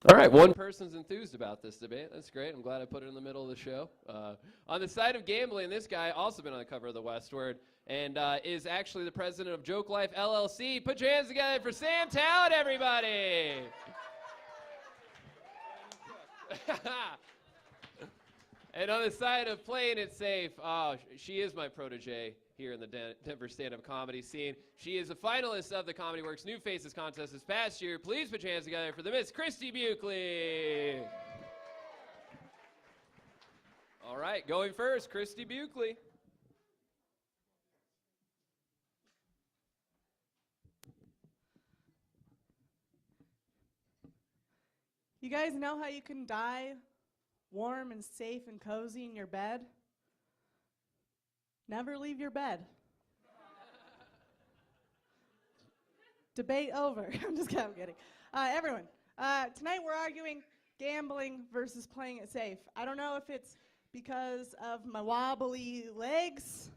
All right, one person's enthused about this debate. That's great. I'm glad I put it in the middle of the show. On the side of gambling, this guy also been on the cover of the Westward and is actually the president of Joke Life LLC. Put your hands together for Sam Tallent, everybody. And on the side of playing it safe, she is my protege here in the Denver stand-up comedy scene. She is a finalist of the Comedy Works New Faces contest this past year. Please put your hands together for the Miss Christie Buchele. All right, going first, Christie Buchele. You guys know how you can die warm and safe and cozy in your bed? Never leave your bed. Debate over. I'm just kidding. Everyone, tonight we're arguing gambling versus playing it safe. I don't know if it's because of my wobbly legs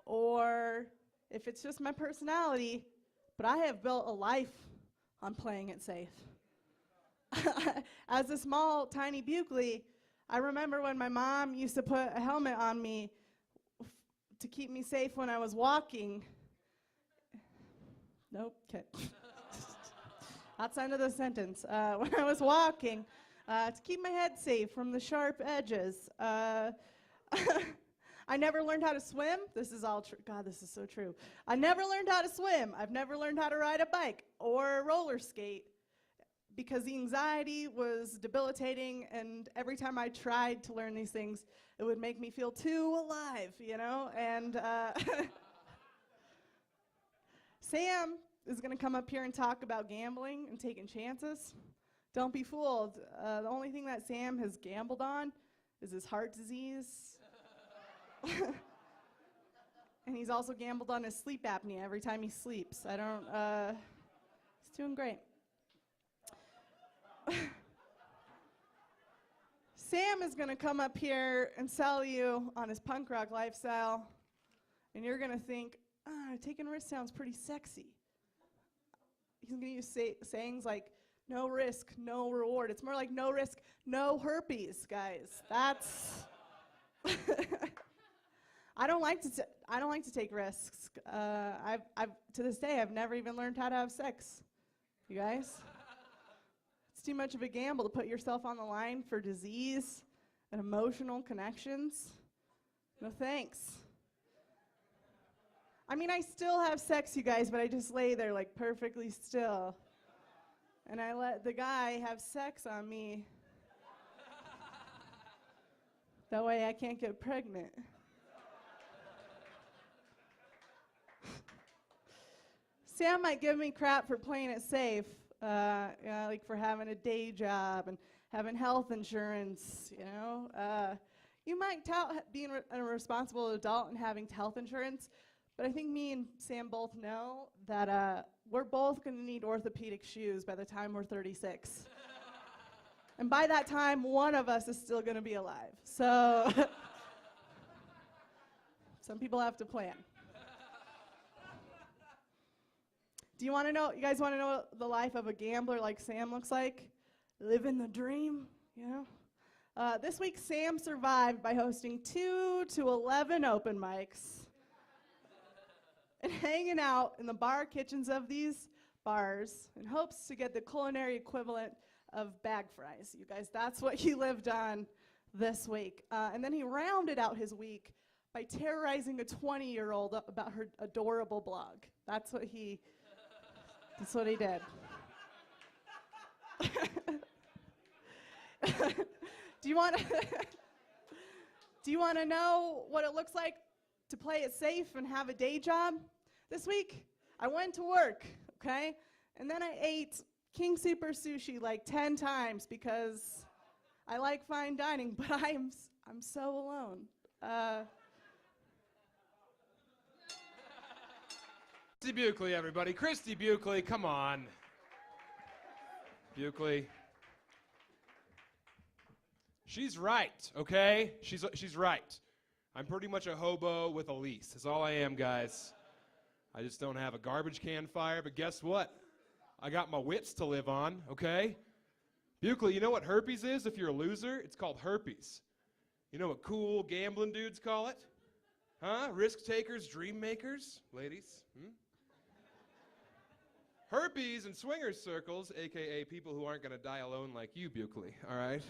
or if it's just my personality, but I have built a life on playing it safe. As a small, tiny Buchele, I remember when my mom used to put a helmet on me to keep me safe when I was walking. Nope, okay. That's the end of the sentence. When I was walking, to keep my head safe from the sharp edges. I never learned how to swim. This is all true. God, this is so true. I never learned how to swim. I've never learned how to ride a bike or roller skate because the anxiety was debilitating, and every time I tried to learn these things, it would make me feel too alive, you know? And Sam is going to come up here and talk about gambling and taking chances. Don't be fooled. The only thing that Sam has gambled on is his heart disease. And he's also gambled on his sleep apnea every time he sleeps. He's doing great. Sam is going to come up here and sell you on his punk rock lifestyle, and you're going to think, taking risks sounds pretty sexy. He's going to use sayings like, no risk, no reward. It's more like no risk, no herpes, guys. That's I don't like to take risks. To this day, I've never even learned how to have sex. You guys? It's too much of a gamble to put yourself on the line for disease and emotional connections. No thanks. I mean, I still have sex, you guys, but I just lay there like perfectly still. And I let the guy have sex on me. That way I can't get pregnant. Sam might give me crap for playing it safe. Like for having a day job and having health insurance, you know. You might tout being a responsible adult and having health insurance, but I think me and Sam both know that we're both going to need orthopedic shoes by the time we're 36. And by that time, one of us is still going to be alive. So some people have to plan. Do you want to know, you guys want to know what the life of a gambler like Sam looks like? Living the dream, you know? This week, Sam survived by hosting 2 to 11 open mics and hanging out in the bar kitchens of these bars in hopes to get the culinary equivalent of bag fries. You guys, that's what he lived on this week. And then he rounded out his week by terrorizing a 20-year-old about her adorable blog. That's what he did. Do you want to know what it looks like to play it safe and have a day job? This week, I went to work, okay? And then I ate King Super Sushi like 10 times because I like fine dining, but I'm so alone. Christie Buchele, everybody. Christie Buchele, come on. Buchele. She's right, okay? She's right. I'm pretty much a hobo with a lease. That's all I am, guys. I just don't have a garbage can fire, but guess what? I got my wits to live on, okay? Buchele, you know what herpes is if you're a loser? It's called herpes. You know what cool gambling dudes call it? Huh? Risk takers, dream makers, ladies. Herpes in swingers circles, a.k.a. people who aren't going to die alone like you, Buchele, all right?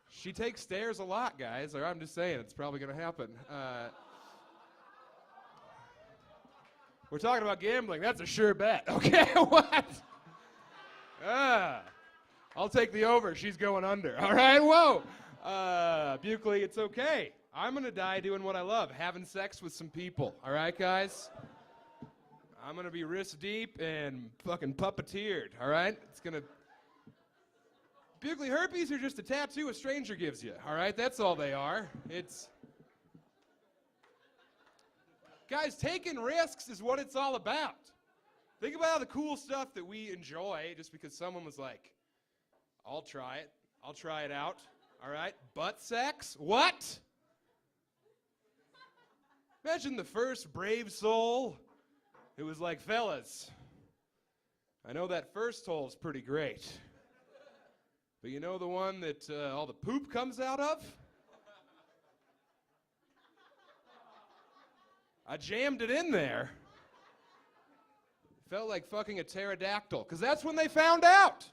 She takes stairs a lot, guys, or I'm just saying, it's probably going to happen. We're talking about gambling. That's a sure bet. Okay, what? I'll take the over. She's going under. All right, whoa. Buchele, it's okay. I'm going to die doing what I love, having sex with some people. All right, guys? I'm going to be wrist deep and fucking puppeteered. All right? It's going to... Buchele, herpes are just a tattoo a stranger gives you. All right? That's all they are. It's... Guys, taking risks is what it's all about. Think about all the cool stuff that we enjoy just because someone was like, I'll try it. I'll try it out. All right? Butt sex? What? Imagine the first brave soul. It was like, fellas, I know that first hole's pretty great. But you know the one that all the poop comes out of? I jammed it in there. Felt like fucking a pterodactyl, because that's when they found out.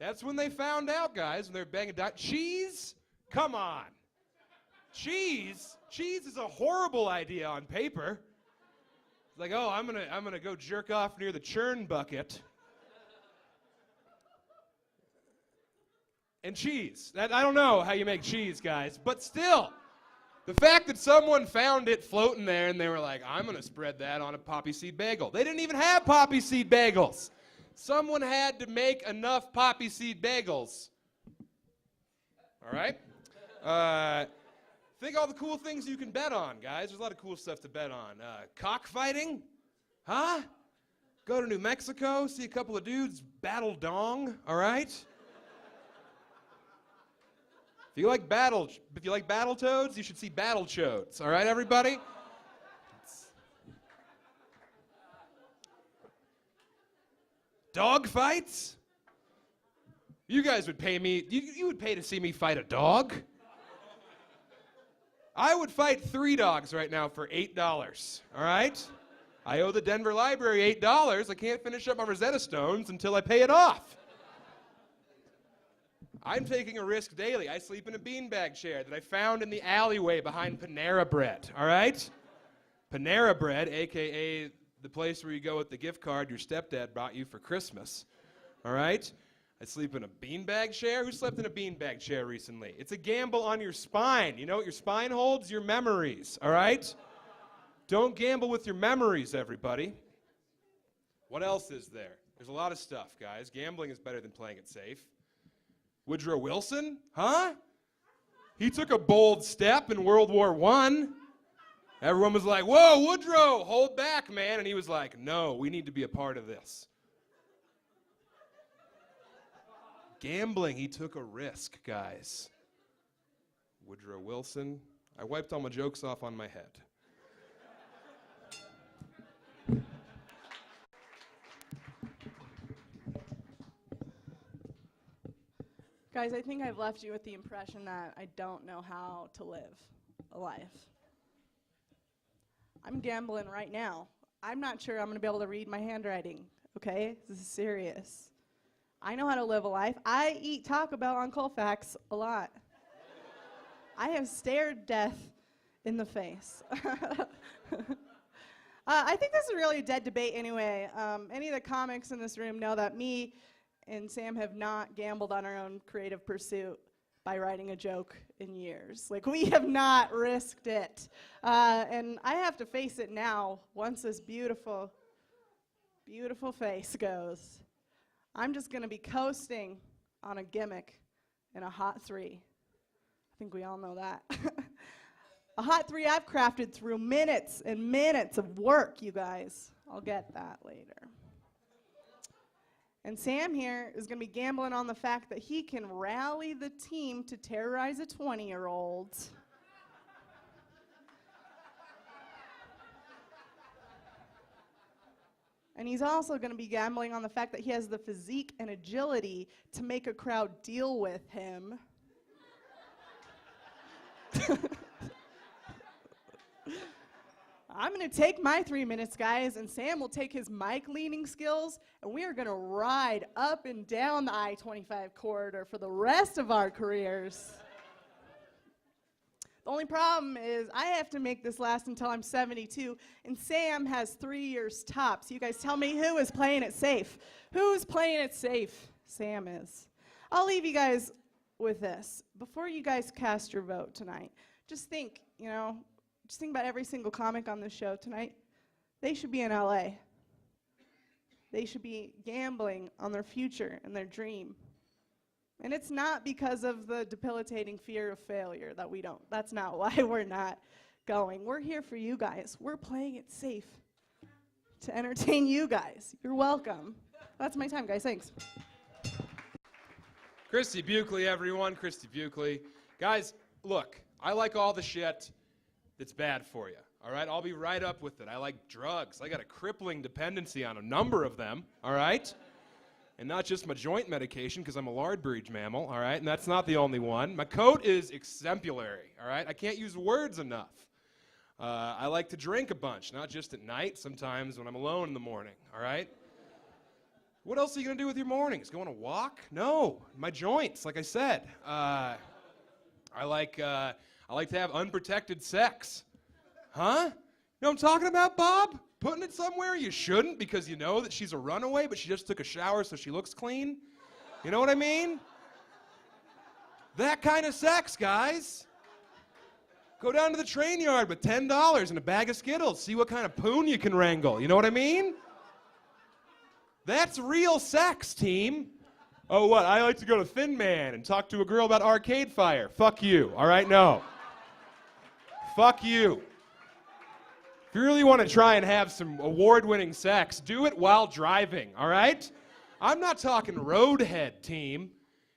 That's when they found out, guys, when they're banging cheese? Come on. Cheese? Cheese is a horrible idea on paper. It's like, oh, I'm gonna go jerk off near the churn bucket. And cheese. I don't know how you make cheese, guys, but still. The fact that someone found it floating there and they were like, I'm going to spread that on a poppy seed bagel. They didn't even have poppy seed bagels. Someone had to make enough poppy seed bagels. All right? Think all the cool things you can bet on, guys. There's a lot of cool stuff to bet on. Cockfighting? Huh? Go to New Mexico, see a couple of dudes battle dong, all right? If you like Battletoads, you should see Battletoads. All right, everybody? Dog fights? You guys would pay me. You would pay to see me fight a dog? I would fight 3 dogs right now for $8. All right? I owe the Denver Library $8. I can't finish up my Rosetta Stones until I pay it off. I'm taking a risk daily. I sleep in a beanbag chair that I found in the alleyway behind Panera Bread, all right? Panera Bread, a.k.a. the place where you go with the gift card your stepdad bought you for Christmas, all right? I sleep in a beanbag chair. Who slept in a beanbag chair recently? It's a gamble on your spine. You know what your spine holds? Your memories, all right? Don't gamble with your memories, everybody. What else is there? There's a lot of stuff, guys. Gambling is better than playing it safe. Woodrow Wilson? Huh? He took a bold step in World War I. Everyone was like, whoa, Woodrow, hold back, man. And he was like, no, we need to be a part of this. Gambling, he took a risk, guys. Woodrow Wilson. I wiped all my jokes off on my head. Guys, I think I've left you with the impression that I don't know how to live a life. I'm gambling right now. I'm not sure I'm going to be able to read my handwriting, okay? This is serious. I know how to live a life. I eat Taco Bell on Colfax a lot. I have stared death in the face. I think this is really a dead debate anyway. Any of the comics in this room know that me and Sam have not gambled on our own creative pursuit by writing a joke in years. Like, we have not risked it. And I have to face it now, once this beautiful, beautiful face goes. I'm just going to be coasting on a gimmick in a hot 3. I think we all know that. A hot 3 I've crafted through minutes and minutes of work, you guys. I'll get that later. And Sam here is going to be gambling on the fact that he can rally the team to terrorize a 20-year-old. And he's also going to be gambling on the fact that he has the physique and agility to make a crowd deal with him. I'm going to take my 3 minutes, guys, and Sam will take his mic leaning skills, and we are going to ride up and down the I-25 corridor for the rest of our careers. The only problem is I have to make this last until I'm 72, and Sam has 3 years tops. You guys tell me who is playing it safe. Who's playing it safe? Sam is. I'll leave you guys with this. Before you guys cast your vote tonight, just think, just think about every single comic on this show tonight. They should be in LA. They should be gambling on their future and their dream. And it's not because of the debilitating fear of failure that we don't. That's not why we're not going. We're here for you guys. We're playing it safe to entertain you guys. You're welcome. That's my time, guys. Thanks. Christie Buchele, everyone. Christie Buchele. Guys, look, I like all the shit that's bad for you, all right? I'll be right up with it. I like drugs. I got a crippling dependency on a number of them, all right? And not just my joint medication, because I'm a lard-breed mammal, all right? And that's not the only one. My coat is exemplary, all right? I can't use words enough. I like to drink a bunch, not just at night, sometimes when I'm alone in the morning, all right? What else are you going to do with your mornings? Go on a walk? No. My joints, like I said. I like to have unprotected sex. Huh? You know what I'm talking about, Bob? Putting it somewhere you shouldn't because you know that she's a runaway, but she just took a shower so she looks clean. You know what I mean? That kind of sex, guys. Go down to the train yard with $10 and a bag of Skittles. See what kind of poon you can wrangle. You know what I mean? That's real sex, team. Oh, what? I like to go to Thin Man and talk to a girl about Arcade Fire. Fuck you. All right? No. Fuck you. If you really want to try and have some award-winning sex, do it while driving, all right? I'm not talking roadhead, team.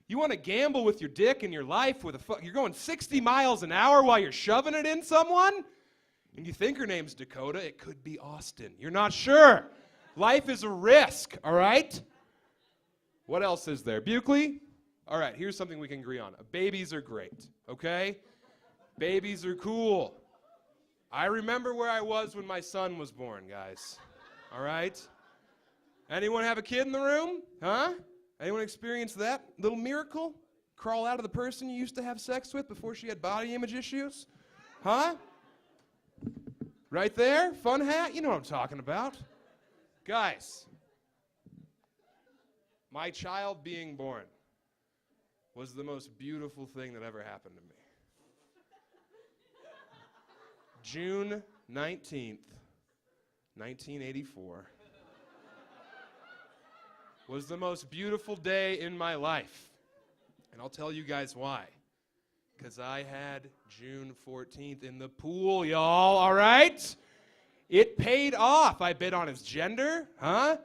You want to gamble with your dick and your life with you're going 60 miles an hour while you're shoving it in someone? And you think her name's Dakota, it could be Austin. You're not sure. Life is a risk, all right? What else is there? Buchele? All right, here's something we can agree on. Babies are great, okay? Babies are cool. I remember where I was when my son was born, guys. All right? Anyone have a kid in the room? Huh? Anyone experience that little miracle? Crawl out of the person you used to have sex with before she had body image issues? Huh? Right there? Fun hat? You know what I'm talking about. Guys, my child being born was the most beautiful thing that ever happened to me. June 19th, 1984 was the most beautiful day in my life. And I'll tell you guys why. Because I had June 14th in the pool, y'all, all right? It paid off. I bid on his gender, huh?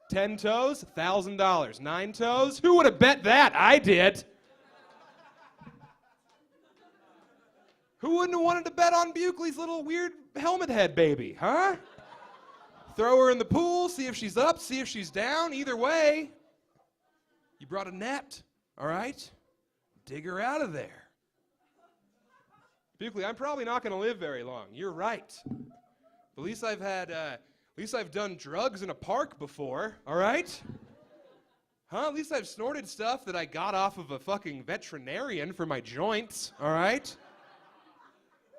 10 toes, $1,000. 9 toes, who would have bet that? I did. Who wouldn't have wanted to bet on Buchele's little weird helmet head baby, huh? Throw her in the pool, see if she's up, see if she's down. Either way, you brought a net, all right? Dig her out of there. Buchele, I'm probably not going to live very long. You're right. At least I've done drugs in a park before, all right? Huh? At least I've snorted stuff that I got off of a fucking veterinarian for my joints, all right?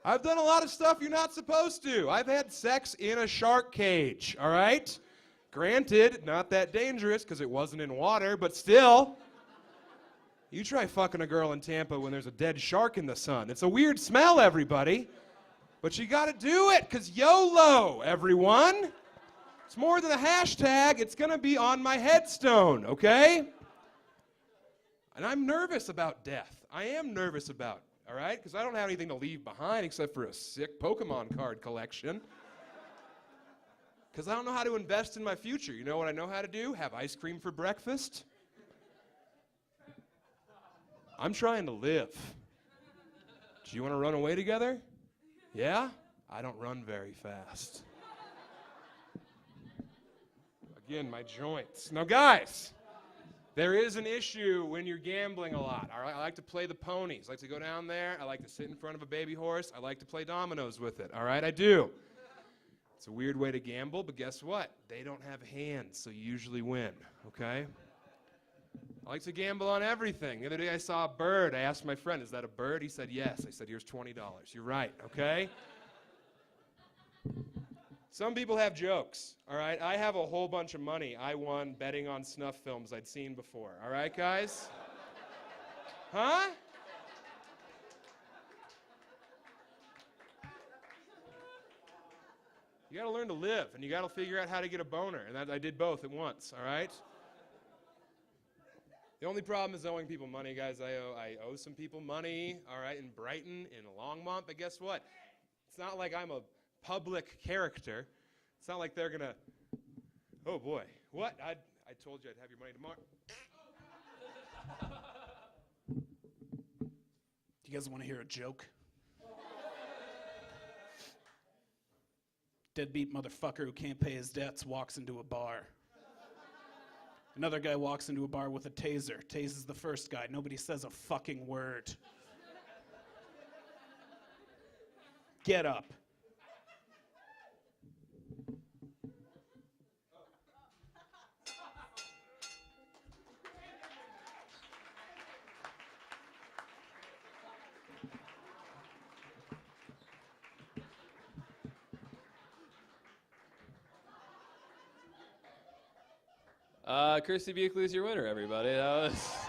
I've done a lot of stuff you're not supposed to. I've had sex in a shark cage, all right? Granted, not that dangerous because it wasn't in water, but still. You try fucking a girl in Tampa when there's a dead shark in the sun. It's a weird smell, everybody. But you gotta do it, because YOLO, everyone. It's more than a hashtag. It's gonna be on my headstone, okay? And I'm nervous about death. I am nervous about it. All right? Because I don't have anything to leave behind except for a sick Pokemon card collection. Because I don't know how to invest in my future. You know what I know how to do? Have ice cream for breakfast. I'm trying to live. Do you want to run away together? Yeah? I don't run very fast. Again, my joints. Now, guys, there is an issue when you're gambling a lot. All right? I like to play the ponies. I like to go down there. I like to sit in front of a baby horse. I like to play dominoes with it. All right? I do. It's a weird way to gamble, but guess what? They don't have hands, so you usually win. Okay? I like to gamble on everything. The other day I saw a bird. I asked my friend, is that a bird? He said, yes. I said, here's $20. You're right, okay? Some people have jokes, all right? I have a whole bunch of money I won betting on snuff films I'd seen before. All right, guys? Huh? You got to learn to live, and you got to figure out how to get a boner. And I did both at once, all right? The only problem is owing people money, guys. I owe some people money, all right, in Brighton, in Longmont. But guess what? It's not like I'm a public character. It's not like they're going to, oh, boy. What? I told you I'd have your money tomorrow. Do you guys want to hear a joke? Deadbeat motherfucker who can't pay his debts walks into a bar. Another guy walks into a bar with a taser. Tases the first guy. Nobody says a fucking word. Get up. Christie Buchele is your winner, everybody. That was